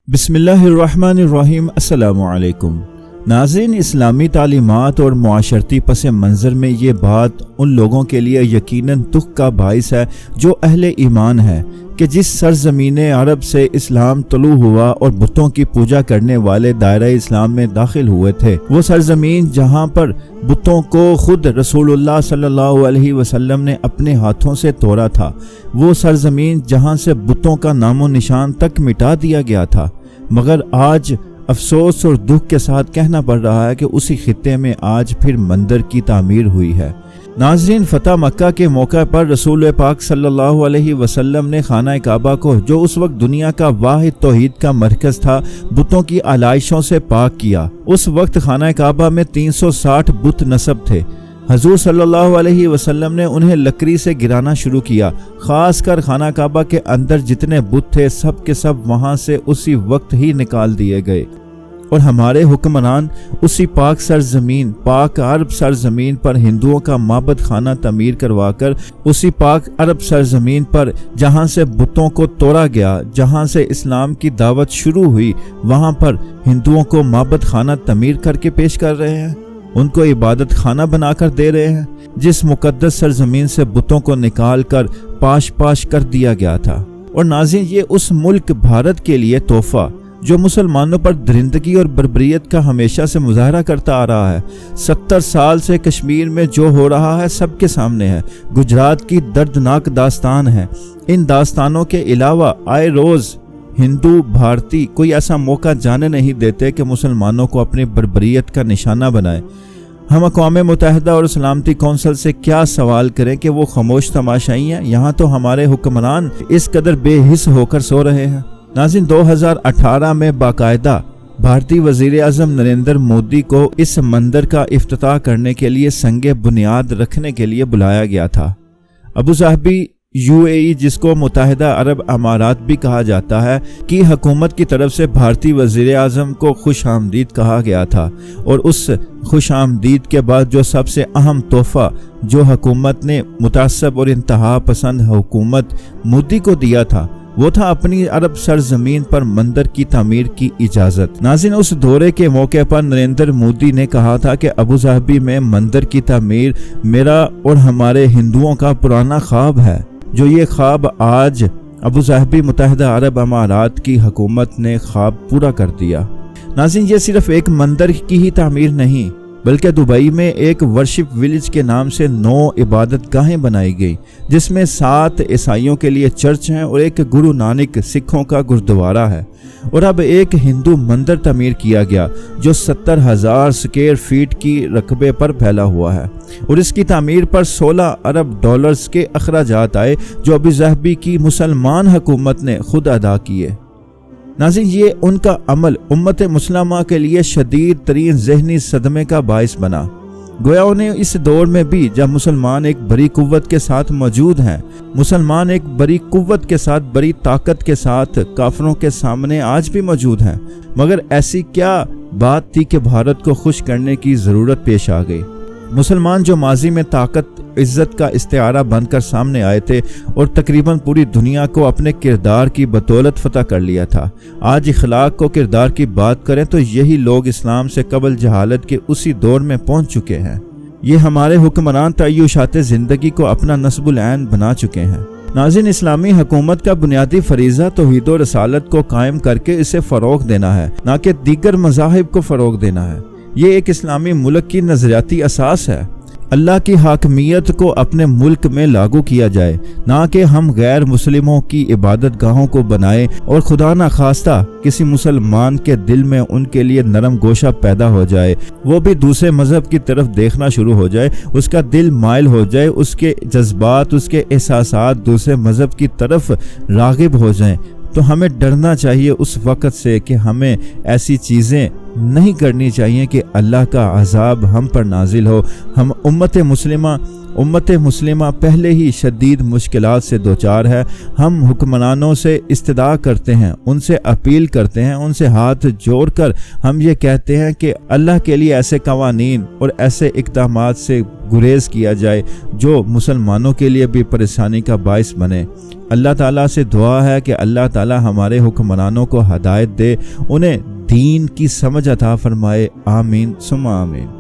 بسم اللہ الرحمن الرحیم۔ السلام علیکم ناظرین، اسلامی تعلیمات اور معاشرتی پس منظر میں یہ بات ان لوگوں کے لیے یقیناً دکھ کا باعث ہے جو اہل ایمان ہے کہ جس سرزمین عرب سے اسلام طلوع ہوا اور بتوں کی پوجا کرنے والے دائرہ اسلام میں داخل ہوئے تھے، وہ سرزمین جہاں پر بتوں کو خود رسول اللہ صلی اللہ علیہ وسلم نے اپنے ہاتھوں سے توڑا تھا، وہ سرزمین جہاں سے بتوں کا نام و نشان تک مٹا دیا گیا تھا، مگر آج افسوس اور دکھ کے ساتھ کہنا پڑ رہا ہے کہ اسی خطے میں آج پھر مندر کی تعمیر ہوئی ہے۔ ناظرین، فتح مکہ کے موقع پر رسول پاک صلی اللہ علیہ وسلم نے خانہ کعبہ کو، جو اس وقت دنیا کا واحد توحید کا مرکز تھا، بتوں کی آلائشوں سے پاک کیا۔ اس وقت خانہ کعبہ میں 360 بت نصب تھے۔ حضور صلی اللہ علیہ وسلم نے انہیں لکڑی سے گرانا شروع کیا، خاص کر خانہ کعبہ کے اندر جتنے بت تھے سب کے سب وہاں سے اسی وقت ہی نکال دیے گئے، اور ہمارے حکمران اسی پاک سرزمین، پاک عرب سرزمین پر ہندوؤں کا معبد خانہ تعمیر کروا کر اسی پاک عرب سرزمین پر جہاں سے بتوں کو توڑا گیا، جہاں سے اسلام کی دعوت شروع ہوئی، وہاں پر ہندوؤں کو معبد خانہ تعمیر کر کے پیش کر رہے ہیں، ان کو عبادت خانہ بنا کر دے رہے ہیں، جس مقدس سرزمین سے بتوں کو نکال کر پاش پاش کر دیا گیا تھا۔ اور ناظرین، یہ اس ملک بھارت کے لیے تحفہ جو مسلمانوں پر درندگی اور بربریت کا ہمیشہ سے مظاہرہ کرتا آ رہا ہے۔ 70 سال سے کشمیر میں جو ہو رہا ہے سب کے سامنے ہے، گجرات کی دردناک داستان ہے۔ ان داستانوں کے علاوہ آئے روز ہندو بھارتی کوئی ایسا موقع جانے نہیں دیتے کہ مسلمانوں کو اپنی بربریت کا نشانہ بنائے۔ ہم اقوام متحدہ اور سلامتی کونسل سے کیا سوال کریں کہ وہ خاموش تماشائی ہیں؟ یہاں تو ہمارے حکمران اس قدر بے حس ہو کر سو رہے ہیں۔ ناظرین، 2018 میں باقاعدہ بھارتی وزیر اعظم نریندر مودی کو اس مندر کا افتتاح کرنے کے لیے سنگ بنیاد رکھنے کے لیے بلایا گیا تھا۔ ابوظہبی UAE، جس کو متحدہ عرب امارات بھی کہا جاتا ہے، کی حکومت کی طرف سے بھارتی وزیر اعظم کو خوش آمدید کہا گیا تھا، اور اس خوش آمدید کے بعد جو سب سے اہم تحفہ جو حکومت نے متعصب اور انتہا پسند حکومت مودی کو دیا تھا، وہ تھا اپنی عرب سرزمین پر مندر کی تعمیر کی اجازت۔ ناظرین، اس دورے کے موقع پر نریندر مودی نے کہا تھا کہ ابوظہبی میں مندر کی تعمیر میرا اور ہمارے ہندوؤں کا پرانا خواب ہے، جو یہ خواب آج ابوظہبی متحدہ عرب امارات کی حکومت نے خواب پورا کر دیا۔ ناظرین، یہ صرف ایک مندر کی ہی تعمیر نہیں، بلکہ دبئی میں ایک ورشپ ویلیج کے نام سے 9 عبادت گاہیں بنائی گئی، جس میں 7 عیسائیوں کے لیے چرچ ہیں اور ایک گرو نانک سکھوں کا گردوارہ ہے، اور اب ایک ہندو مندر تعمیر کیا گیا جو 70,000 اسکوائر فیٹ کی رقبے پر پھیلا ہوا ہے، اور اس کی تعمیر پر $16 ارب کے اخراجات آئے جو ابوظہبی کی مسلمان حکومت نے خود ادا کیے۔ ناظرین، یہ ان کا عمل امت مسلمہ کے لیے شدید ترین ذہنی صدمے کا باعث بنا، گویا انہیں اس دور میں بھی جب مسلمان ایک بڑی قوت کے ساتھ موجود ہیں، مسلمان ایک بڑی قوت کے ساتھ، بڑی طاقت کے ساتھ کافروں کے سامنے آج بھی موجود ہیں، مگر ایسی کیا بات تھی کہ بھارت کو خوش کرنے کی ضرورت پیش آ گئی؟ مسلمان جو ماضی میں طاقت عزت کا استعارہ بن کر سامنے آئے تھے اور تقریباً پوری دنیا کو اپنے کردار کی بدولت فتح کر لیا تھا، آج اخلاق کو کردار کی بات کریں تو یہی لوگ اسلام سے قبل جہالت کے اسی دور میں پہنچ چکے ہیں۔ یہ ہمارے حکمران تعیشات زندگی کو اپنا نصب العین بنا چکے ہیں۔ ناظرین، اسلامی حکومت کا بنیادی فریضہ توحید و رسالت کو قائم کر کے اسے فروغ دینا ہے، نہ کہ دیگر مذاہب کو فروغ دینا ہے۔ یہ ایک اسلامی ملک کی نظریاتی اساس ہے۔ اللہ کی حاکمیت کو اپنے ملک میں لاگو کیا جائے، نہ کہ ہم غیر مسلموں کی عبادت گاہوں کو بنائیں اور خدا نخواستہ کسی مسلمان کے دل میں ان کے لیے نرم گوشہ پیدا ہو جائے، وہ بھی دوسرے مذہب کی طرف دیکھنا شروع ہو جائے، اس کا دل مائل ہو جائے، اس کے جذبات، اس کے احساسات دوسرے مذہب کی طرف راغب ہو جائیں، تو ہمیں ڈرنا چاہیے اس وقت سے کہ ہمیں ایسی چیزیں نہیں کرنی چاہیے کہ اللہ کا عذاب ہم پر نازل ہو۔ ہم امت مسلمہ امت مسلمہ پہلے ہی شدید مشکلات سے دوچار ہے۔ ہم حکمرانوں سے استدعا کرتے ہیں، ان سے اپیل کرتے ہیں، ان سے ہاتھ جوڑ کر ہم یہ کہتے ہیں کہ اللہ کے لیے ایسے قوانین اور ایسے اقدامات سے گریز کیا جائے جو مسلمانوں کے لیے بھی پریشانی کا باعث بنے۔ اللہ تعالیٰ سے دعا ہے کہ اللہ تعالیٰ ہمارے حکمرانوں کو ہدایت دے، انہیں دین کی سمجھ عطا فرمائے۔ آمین ثم آمین۔